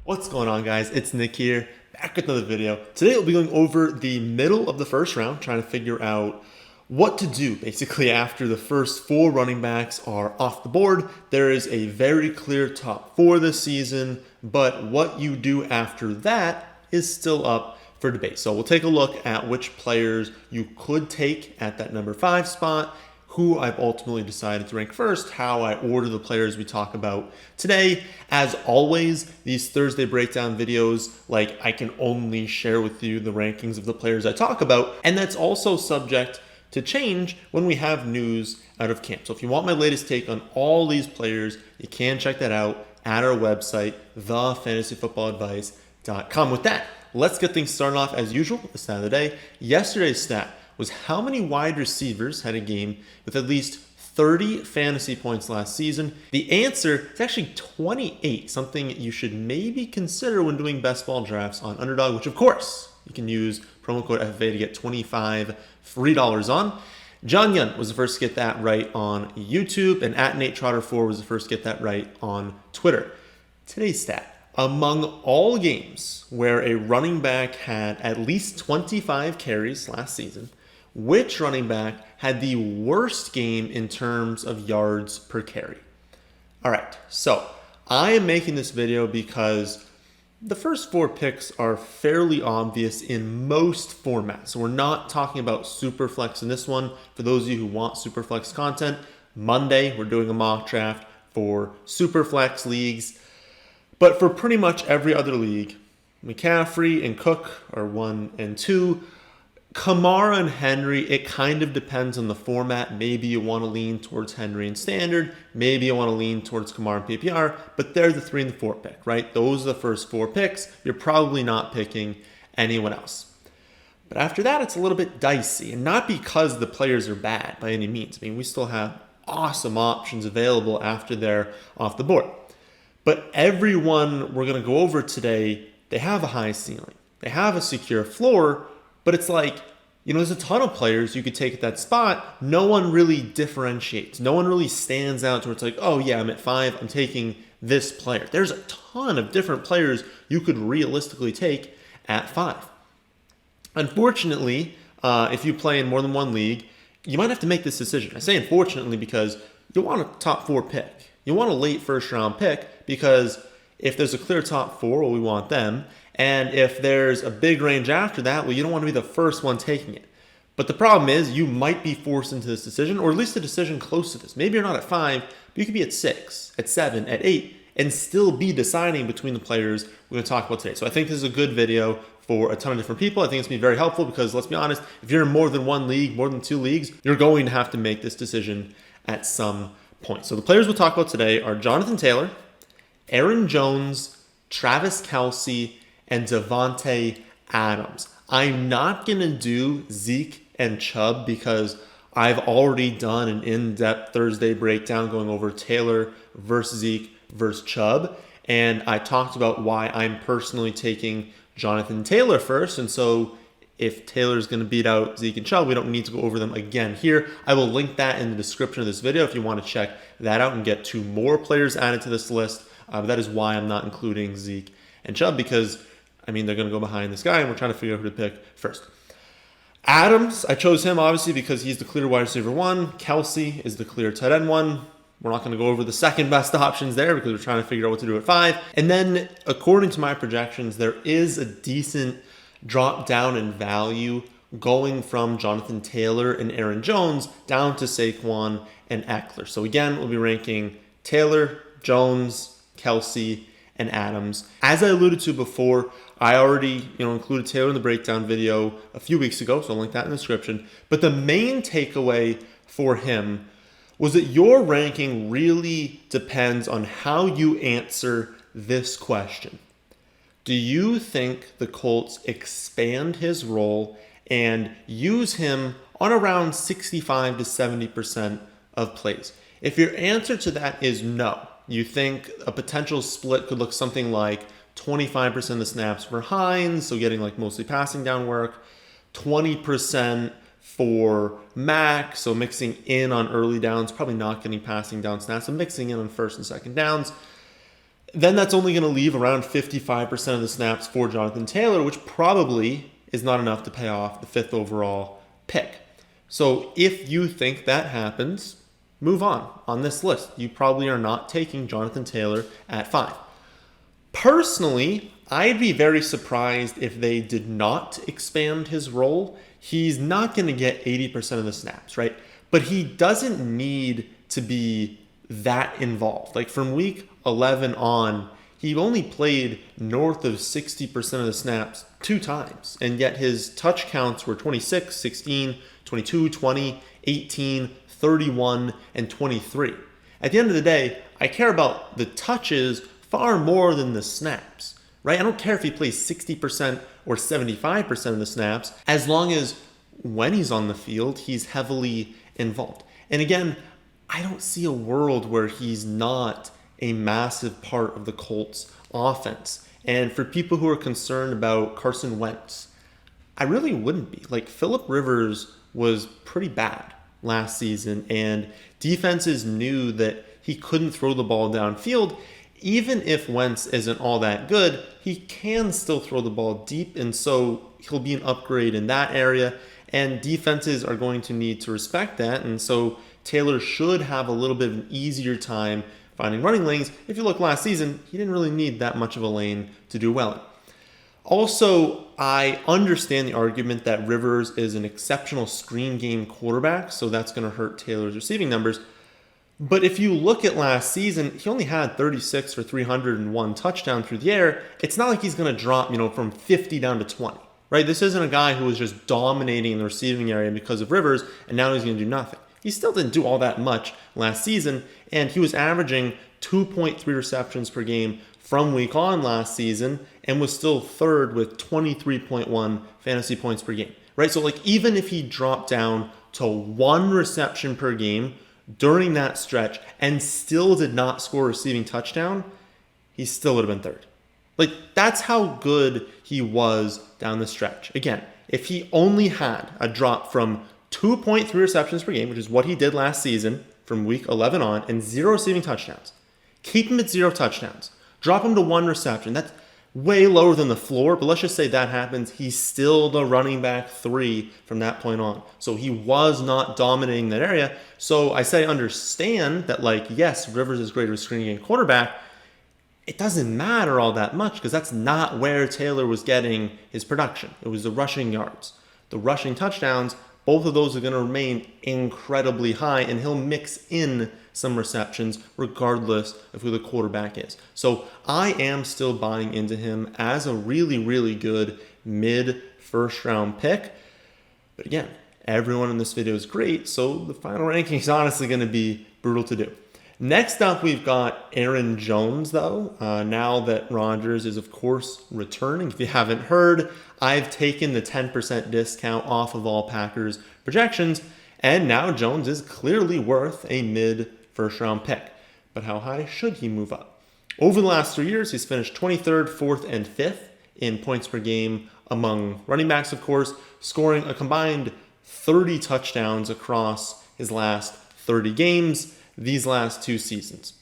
What's going on, guys? It's Nick here, back with another video. Today we'll be going over the middle of the first round, trying to figure out what to do basically after the first four running backs are off the board. There is a very clear top four this season, but what you do after that is still up for debate. So we'll take a look at which players you could take at that number 5 spot, who I've ultimately decided to rank first, how I order the players we talk about today. As always, these Thursday breakdown videos, I can only share with you the rankings of the players I talk about, and that's also subject to change when we have news out of camp. So if you want my latest take on all these players, you can check that out at our website, thefantasyfootballadvice.com. With that, let's get things started off as usual. The stat of the day. Yesterday's stat was how many wide receivers had a game with at least 30 fantasy points last season. The answer is actually 28, something you should maybe consider when doing best ball drafts on Underdog, which of course you can use promo code FFA to get $25 free on. John Young was the first to get that right on YouTube, and at Nate Trotter 4 was the first to get that right on Twitter. Today's stat. Among all games where a running back had at least 25 carries last season, which running back had the worst game in terms of yards per carry? All right, so I am making this video because the first 4 picks are fairly obvious in most formats. So we're not talking about Superflex in this one. For those of you who want Superflex content, Monday we're doing a mock draft for Superflex leagues. But for pretty much every other league, McCaffrey and Cook are 1 and 2. Kamara and Henry, it kind of depends on the format. Maybe you want to lean towards Henry in standard. Maybe you want to lean towards Kamara in PPR. But they're the 3 and the 4 pick, right? Those are the first 4 picks. You're probably not picking anyone else. But after that, it's a little bit dicey. And not because the players are bad by any means. I mean, we still have awesome options available after they're off the board. But everyone we're going to go over today, they have a high ceiling. They have a secure floor. But it's there's a ton of players you could take at that spot. No one really differentiates. No one really stands out to where it's like, oh yeah, I'm at 5, I'm taking this player. There's a ton of different players you could realistically take at 5. Unfortunately, if you play in more than one league, you might have to make this decision. I say unfortunately because you want a top 4 pick. You want a late first round pick because if there's a clear top 4, well, we want them. And if there's a big range after that, well, you don't want to be the first one taking it. But the problem is you might be forced into this decision, or at least a decision close to this. Maybe you're not at 5, but you could be at 6, at 7, at 8, and still be deciding between the players we're going to talk about today. So I think this is a good video for a ton of different people. I think it's going to be very helpful because, let's be honest, if you're in more than one league, more than 2 leagues, you're going to have to make this decision at some point. So the players we'll talk about today are Jonathan Taylor, Aaron Jones, Travis Kelce, and Davante Adams. I'm not going to do Zeke and Chubb because I've already done an in-depth Thursday breakdown going over Taylor versus Zeke versus Chubb. And I talked about why I'm personally taking Jonathan Taylor first. And so if Taylor's going to beat out Zeke and Chubb, we don't need to go over them again here. I will link that in the description of this video if you want to check that out and get 2 more players added to this list. That is why I'm not including Zeke and Chubb because they're going to go behind this guy, and we're trying to figure out who to pick first. Adams, I chose him obviously because he's the clear wide receiver 1. Kelce is the clear tight end 1. We're not going to go over the second best options there because we're trying to figure out what to do at 5. And then, according to my projections, there is a decent drop down in value going from Jonathan Taylor and Aaron Jones down to Saquon and Eckler. So again, we'll be ranking Taylor, Jones, Kelce, and Adams. As I alluded to before, I already included Taylor in the breakdown video a few weeks ago, so I'll link that in the description. But the main takeaway for him was that your ranking really depends on how you answer this question. Do you think the Colts expand his role and use him on around 65 to 70% of plays? If your answer to that is no, you think a potential split could look something like 25% of the snaps for Hines, so getting mostly passing down work, 20% for Mac, so mixing in on early downs, probably not getting passing down snaps, so mixing in on first and second downs. then that's only going to leave around 55% of the snaps for Jonathan Taylor, which probably is not enough to pay off the 5th overall pick. So if you think that happens, move on this list. You probably are not taking Jonathan Taylor at 5. Personally, I'd be very surprised if they did not expand his role. He's not going to get 80% of the snaps, right? But he doesn't need to be that involved. Like from week 11 on, he only played north of 60% of the snaps 2 times. And yet his touch counts were 26, 16, 22, 20, 18, 31, and 23. At the end of the day, I care about the touches far more than the snaps, right? I don't care if he plays 60% or 75% of the snaps, as long as when he's on the field, he's heavily involved. And again, I don't see a world where he's not a massive part of the Colts offense. And for people who are concerned about Carson Wentz, I really wouldn't be. Like, Phillip Rivers was pretty bad last season, and defenses knew that he couldn't throw the ball downfield. Even if Wentz isn't all that good, he can still throw the ball deep, and so he'll be an upgrade in that area, and defenses are going to need to respect that, and so Taylor should have a little bit of an easier time finding running lanes. If you look last season, he didn't really need that much of a lane to do well in. Also, I understand the argument that Rivers is an exceptional screen game quarterback, so that's going to hurt Taylor's receiving numbers. But if you look at last season, he only had 36 for 301 touchdowns through the air. It's not like he's going to drop, from 50 down to 20, right? This isn't a guy who was just dominating the receiving area because of Rivers, and now he's going to do nothing. He still didn't do all that much last season, and he was averaging 2.3 receptions per game from week on last season, and was still third with 23.1 fantasy points per game, right? So even if he dropped down to 1 reception per game during that stretch and still did not score a receiving touchdown, he still would have been third. That's how good he was down the stretch. Again, if he only had a drop from 2.3 receptions per game, which is what he did last season from week 11 on, and 0 receiving touchdowns, keep him at 0 touchdowns. Drop him to 1 reception. That's way lower than the floor, but let's just say that happens. He's still the running back 3 from that point on. So he was not dominating that area. So I say understand that, yes, Rivers is great at a screen game quarterback. It doesn't matter all that much because that's not where Taylor was getting his production. It was the rushing yards. The rushing touchdowns, both of those are going to remain incredibly high, and he'll mix in some receptions regardless of who the quarterback is. So I am still buying into him as a really, really good mid-first round pick. But again, everyone in this video is great, so the final ranking is honestly going to be brutal to do. Next up, we've got Aaron Jones, though. Now that Rodgers is, of course, returning. If you haven't heard, I've taken the 10% discount off of all Packers projections, and now Jones is clearly worth a mid-first round pick. But how high should he move up? Over the last 3 years, he's finished 23rd, 4th, and 5th in points per game among running backs, of course, scoring a combined 30 touchdowns across his last 30 games these last 2 seasons.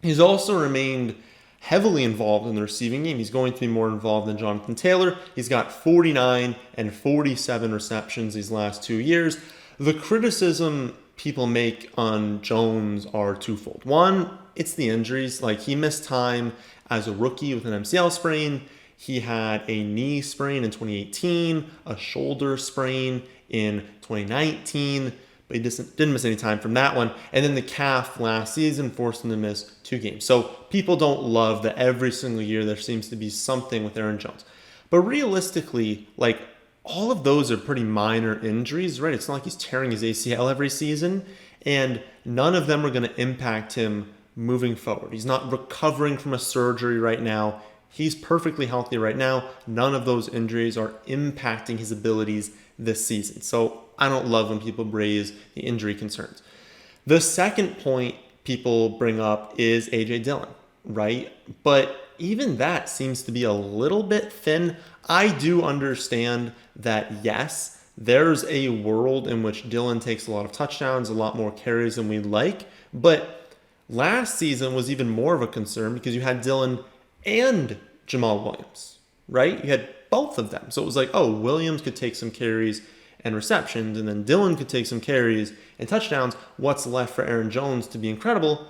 He's also remained heavily involved in the receiving game. He's going to be more involved than Jonathan Taylor. He's got 49 and 47 receptions these last 2 years. The criticism people make on Jones are twofold. One, it's the injuries. He missed time as a rookie with an MCL sprain. He had a knee sprain in 2018, a shoulder sprain in 2019, but he didn't miss any time from that one. And then the calf last season forced him to miss 2 games. So people don't love that every single year there seems to be something with Aaron Jones. But realistically, all of those are pretty minor injuries, right? It's not like he's tearing his ACL every season, and none of them are going to impact him moving forward. He's not recovering from a surgery right now. He's perfectly healthy right now. None of those injuries are impacting his abilities this season. So I don't love when people raise the injury concerns. The second point people bring up is A.J. Dillon, right? But even that seems to be a little bit thin. I do understand that, yes, there's a world in which Dillon takes a lot of touchdowns, a lot more carries than we'd like, but Last season was even more of a concern because you had Dillon and Jamal Williams, right? You had both of them. So it was like, oh, Williams could take some carries and receptions, and then Dillon could take some carries and touchdowns. What's left for Aaron Jones to be incredible?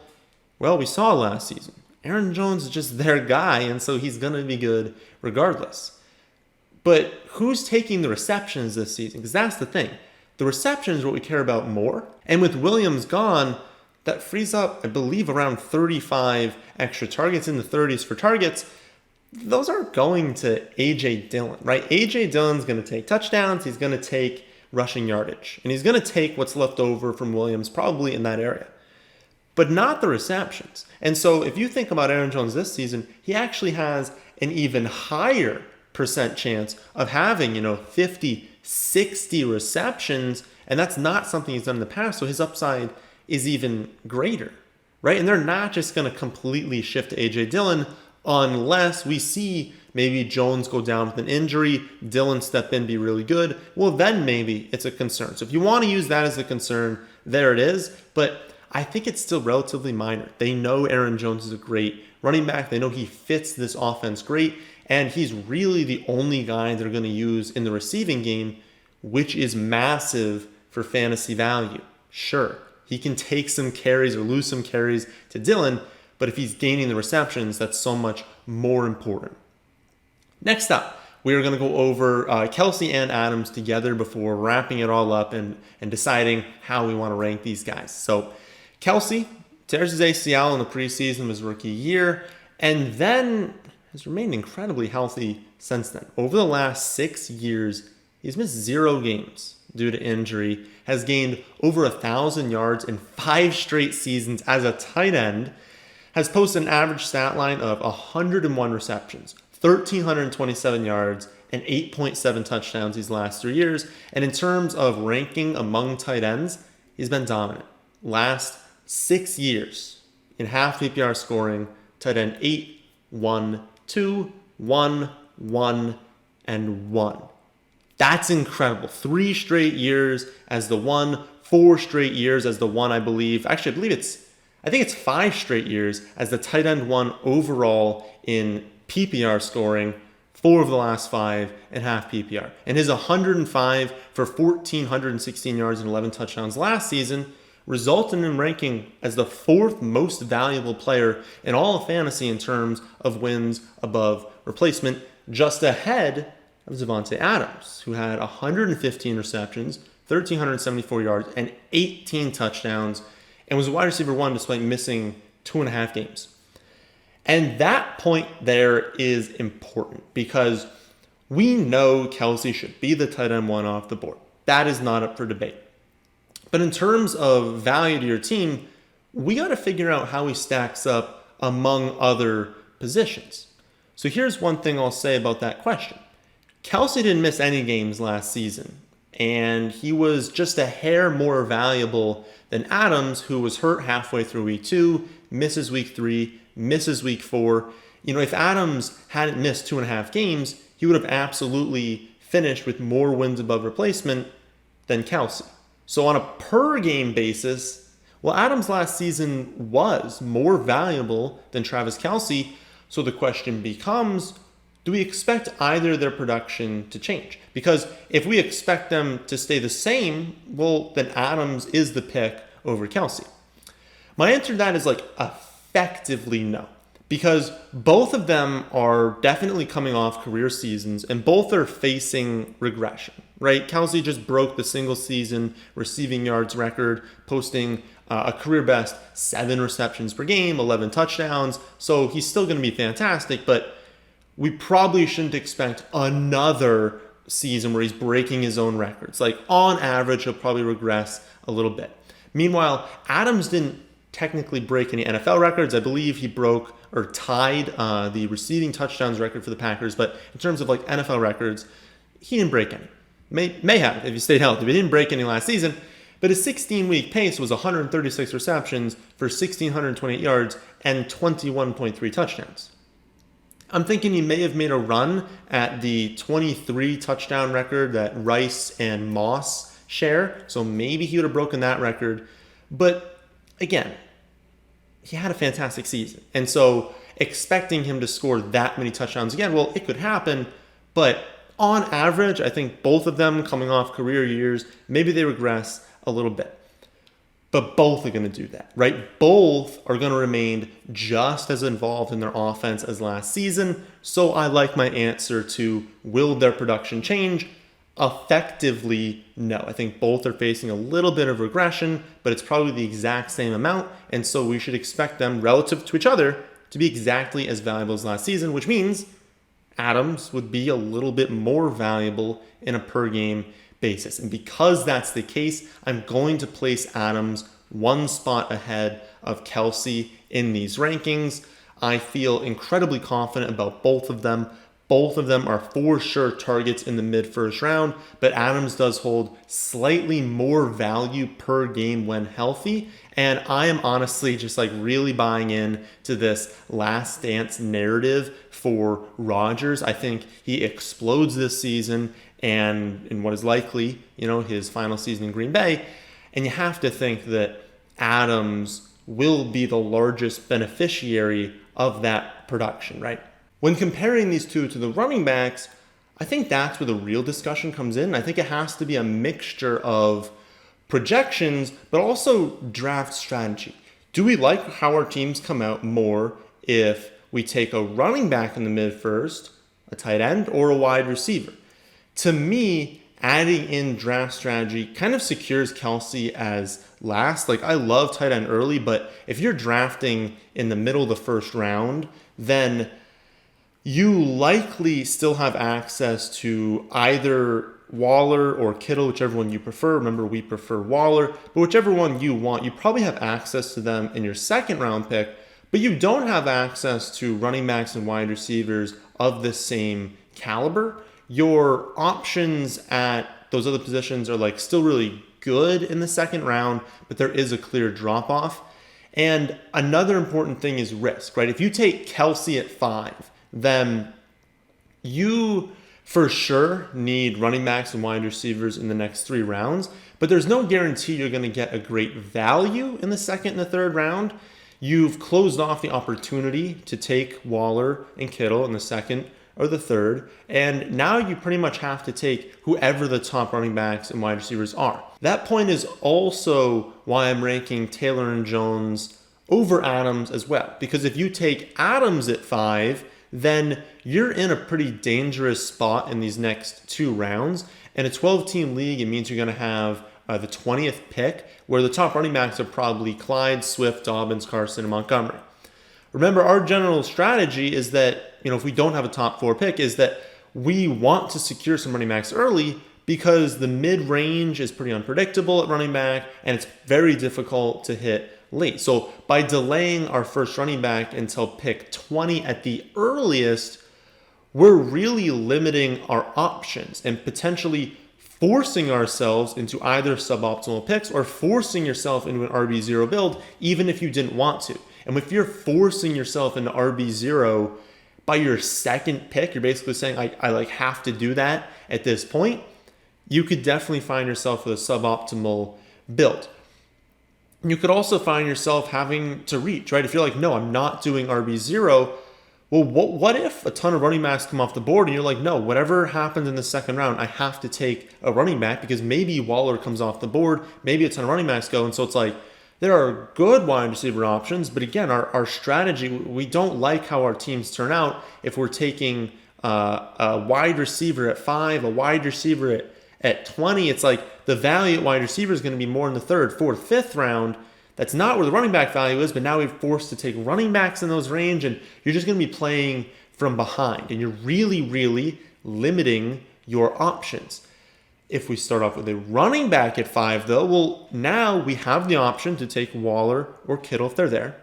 Well, we saw last season. Aaron Jones is just their guy, and so he's going to be good regardless. But who's taking the receptions this season? Because that's the thing. The receptions are what we care about more. And with Williams gone, that frees up, I believe, around 35 extra targets, in the 30s for targets. Those are going to A.J. Dillon, right? A.J. Dillon's going to take touchdowns. He's going to take rushing yardage. And he's going to take what's left over from Williams probably in that area, but not the receptions. And so if you think about Aaron Jones this season, he actually has an even higher percent chance of having, 50, 60 receptions. And that's not something he's done in the past. So his upside is even greater, right? And they're not just going to completely shift to A.J. Dillon unless we see maybe Jones go down with an injury, Dillon step in, be really good. Well, then maybe it's a concern. So if you want to use that as a concern, there it is. But I think it's still relatively minor. They know Aaron Jones is a great running back. They know he fits this offense great. And he's really the only guy they're going to use in the receiving game, which is massive for fantasy value. Sure, he can take some carries or lose some carries to Dillon, but if he's gaining the receptions, that's so much more important. Next up, we are going to go over Kelce and Adams together before wrapping it all up and deciding how we want to rank these guys. So Kelce tears his ACL in the preseason of his rookie year, and then has remained incredibly healthy since then. Over the last 6 years, he's missed 0 games due to injury, has gained over 1,000 yards in 5 straight seasons as a tight end, has posted an average stat line of 101 receptions, 1,327 yards, and 8.7 touchdowns these last 3 years. And in terms of ranking among tight ends, he's been dominant. Last 6 years in half PPR scoring, tight end 8, 1, 2, 1, 1, and 1. That's incredible. 3 straight years as the 1, 4 straight years as the 1, I believe. Actually, I think it's 5 straight years as the tight end 1 overall in PPR scoring, 4 of the last 5 in half PPR. And his 105 for 1,416 yards and 11 touchdowns last season resulted in him ranking as the 4th most valuable player in all of fantasy in terms of wins above replacement, just ahead of Davante Adams, who had 115 receptions, 1,374 yards, and 18 touchdowns, and was a wide receiver 1 despite missing 2.5 games. And that point there is important because we know Kelce should be the tight end 1 off the board. That is not up for debate. But in terms of value to your team, we got to figure out how he stacks up among other positions. So here's one thing I'll say about that question. Kelce didn't miss any games last season, and he was just a hair more valuable than Adams, who was hurt halfway through week 2, misses week 3, misses week 4. If Adams hadn't missed 2.5 games, he would have absolutely finished with more wins above replacement than Kelce. So on a per game basis, well, Adams last season was more valuable than Travis Kelce. So the question becomes, do we expect either of their production to change? Because if we expect them to stay the same, well, then Adams is the pick over Kelce. My answer to that is effectively no. Because both of them are definitely coming off career seasons and both are facing regression, right? Kelce just broke the single season receiving yards record, posting a career best 7 receptions per game, 11 touchdowns. So he's still going to be fantastic, but we probably shouldn't expect another season where he's breaking his own records. On average, he'll probably regress a little bit. Meanwhile, Adams didn't technically break any NFL records. I believe he broke or tied the receiving touchdowns record for the Packers, but in terms of NFL records, he didn't break any. May have if he stayed healthy, but he didn't break any last season. But his 16-week pace was 136 receptions for 1,628 yards and 21.3 touchdowns. I'm thinking he may have made a run at the 23 touchdown record that Rice and Moss share. So maybe he would have broken that record. But again, he had a fantastic season. And so expecting him to score that many touchdowns again, well, it could happen, but on average, I think both of them coming off career years, maybe they regress a little bit. But both are going to do that, right? Both are going to remain just as involved in their offense as last season. So I like my answer to will their production change? Effectively, no. I think both are facing a little bit of regression, but it's probably the exact same amount. And so we should expect them relative to each other to be exactly as valuable as last season, which means Adams would be a little bit more valuable in a per game basis. And because that's the case, I'm going to place Adams one spot ahead of Kelce in these rankings. I feel incredibly confident about both of them. Both of them are for sure targets in the mid-first round, but Adams does hold slightly more value per game when healthy. And I am honestly just like really buying in to this last dance narrative for Rodgers. I think he explodes this season and in what is likely, his final season in Green Bay. And you have to think that Adams will be the largest beneficiary of that production, right? When comparing these two to the running backs, I think that's where the real discussion comes in. I think it has to be a mixture of projections, but also draft strategy. Do we like how our teams come out more if we take a running back in the mid-first, a tight end, or a wide receiver? To me, adding in draft strategy kind of secures Kelce as last. Like, I love tight end early, but if you're drafting in the middle of the first round, then you likely still have access to either Waller or Kittle, whichever one you prefer. Remember, we prefer Waller, but whichever one you want, you probably have access to them in your second round pick, but you don't have access to running backs and wide receivers of the same caliber. Your options at those other positions are like still really good in the second round, but there is a clear drop off. And another important thing is risk, right? If you take Kelce at 5, then you for sure need running backs and wide receivers in the next 3 rounds, but there's no guarantee you're going to get a great value in the second and the third round. You've closed off the opportunity to take Waller and Kittle in the second or the third, and now you pretty much have to take whoever the top running backs and wide receivers are. That point is also why I'm ranking Taylor and Jones over Adams as well, because if you take Adams at 5, then you're in a pretty dangerous spot in these next 2 rounds. In a 12-team league, it means you're going to have the 20th pick, where the top running backs are probably Clyde, Swift, Dobbins, Carson, and Montgomery. Remember, our general strategy is that, if we don't have a top 4 pick, is that we want to secure some running backs early because the mid-range is pretty unpredictable at running back, and it's very difficult to hit late. So by delaying our first running back until pick 20 at the earliest, we're really limiting our options and potentially forcing ourselves into either suboptimal picks or forcing yourself into an RB0 build, even if you didn't want to. And if you're forcing yourself into RB0 by your second pick, you're basically saying, I have to do that at this point, you could definitely find yourself with a suboptimal build. You could also find yourself having to reach, right? If you're like, no, I'm not doing RB0, well, what if a ton of running backs come off the board and you're like, no, whatever happens in the second round, I have to take a running back because maybe Waller comes off the board, maybe a ton of running backs go. And so it's like, there are good wide receiver options, but again, our strategy, we don't like how our teams turn out if we're taking a wide receiver at 5, a wide receiver at 20. It's like the value at wide receiver is going to be more in the 3rd, 4th, 5th round. That's not where the running back value is, but now we're forced to take running backs in those range, and you're just going to be playing from behind, and you're really, really limiting your options. If we start off with a running back at 5, though, well, now we have the option to take Waller or Kittle if they're there.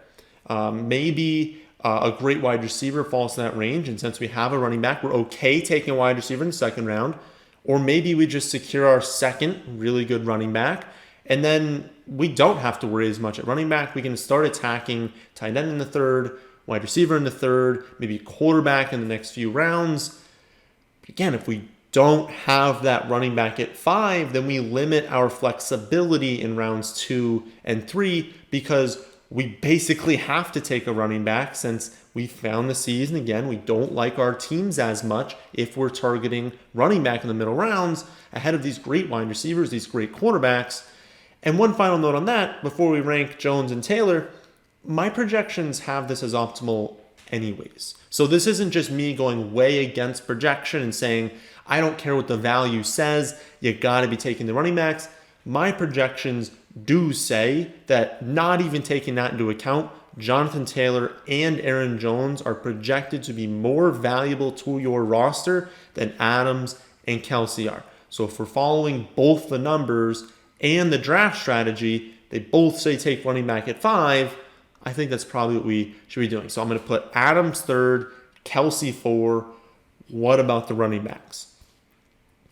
Maybe a great wide receiver falls in that range, and since we have a running back, we're okay taking a wide receiver in the second round. Or maybe we just secure our second really good running back, and then we don't have to worry as much at running back. We can start attacking tight end in the 3rd, wide receiver in the 3rd, maybe quarterback in the next few rounds. But again, if we don't have that running back at 5, then we limit our flexibility in rounds 2 and 3 because we basically have to take a running back since we found the season. Again, we don't like our teams as much if we're targeting running back in the middle rounds ahead of these great wide receivers, these great quarterbacks. And one final note on that, before we rank Jones and Taylor, my projections have this as optimal anyways. So this isn't just me going way against projection and saying, I don't care what the value says, you got to be taking the running backs. My projections do say that, not even taking that into account, Jonathan Taylor and Aaron Jones are projected to be more valuable to your roster than Adams and Kelce are. So if we're following both the numbers and the draft strategy, they both say take running back at 5. I think that's probably what we should be doing. So I'm going to put Adams 3rd, Kelce 4. What about the running backs?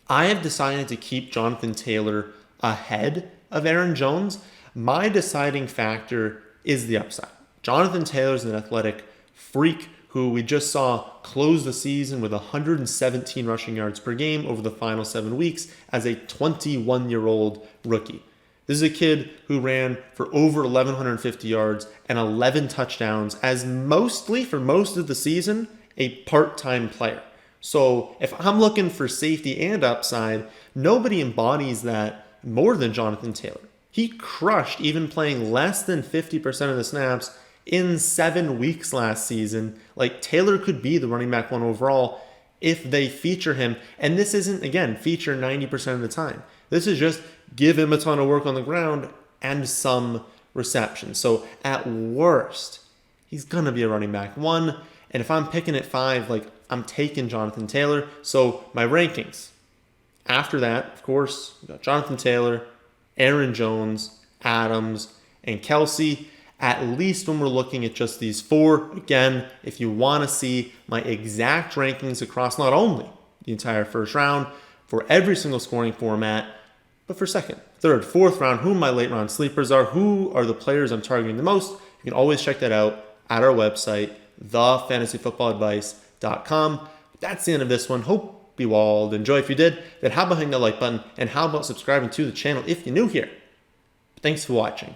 I have decided to keep Jonathan Taylor ahead of Aaron Jones. My deciding factor is the upside. Jonathan Taylor is an athletic freak who we just saw close the season with 117 rushing yards per game over the final 7 weeks as a 21-year-old rookie. This is a kid who ran for over 1,150 yards and 11 touchdowns as mostly, for most of the season, a part-time player. So if I'm looking for safety and upside, nobody embodies that more than Jonathan Taylor. He crushed even playing less than 50% of the snaps in 7 weeks last season. Like, Taylor could be the running back 1 overall if they feature him. And this isn't, again, feature 90% of the time. This is just give him a ton of work on the ground and some reception. So at worst, he's going to be a running back 1. And if I'm picking at 5, like, I'm taking Jonathan Taylor. So my rankings. After that, of course, we got Jonathan Taylor, Aaron Jones, Adams, and Kelce. At least when we're looking at just these 4. Again, if you want to see my exact rankings across not only the entire first round for every single scoring format, but for second, third, fourth round, who my late round sleepers are, who are the players I'm targeting the most, you can always check that out at our website, thefantasyfootballadvice.com. That's the end of this one. Hope you all enjoy. If you did, then how about hitting the like button, and how about subscribing to the channel if you're new here? Thanks for watching.